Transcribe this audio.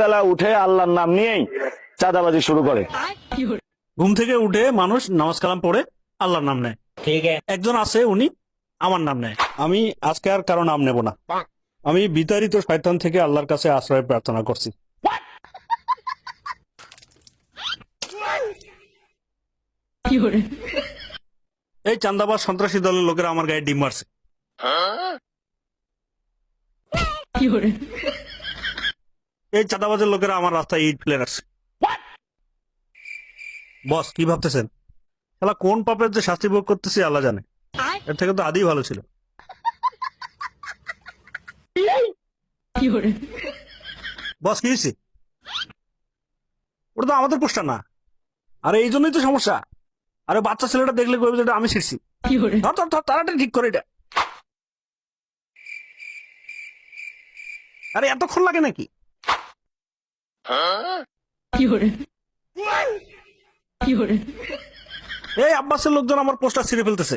বেলা উঠে আল্লাহর নাম নিয়েই চাঁদাবাজি শুরু করে। ঘুম থেকে উঠে মানুষ নামাজ কালাম পড়ে আল্লাহর নাম নেয়। ठीक है। একজন আছে উনি আমার নাম নেয়। আমি আজকে আর কারো নাম নেব না। আমি বিতাড়িত শয়তান থেকে আল্লাহর কাছে আশ্রয় প্রার্থনা করছি। এই চান্দাবাজ সন্ত্রাসী দলের লোকেরা আমার গায়ে ডিম মারছে। এই চাঁদাবাজের লোকেরা আমার রাস্তায় ইট ফেলে রাখছে। বস কি ভাবতেছেন? শালা কোন পাপের যে শাস্তি ভোগ করতেছি আল্লাহ জানে। এর থেকে তো আদি ভালো ছিল। বস কি হয়েছে? ওটা তো আমাদের পোস্টার না। আরে এই জন্যই তো সমস্যা। আরে বাচ্চা ছেলেটা দেখলে কইবে যে এটা আমি ছিড়ছি। ধর ধর ধর, তাড়াতাড়ি ঠিক করে এটা। আরে এতক্ষণ লাগে নাকি? এই আব্বাসের লোকজন আমার পোস্টার ছিঁড়ে ফেলতেছে।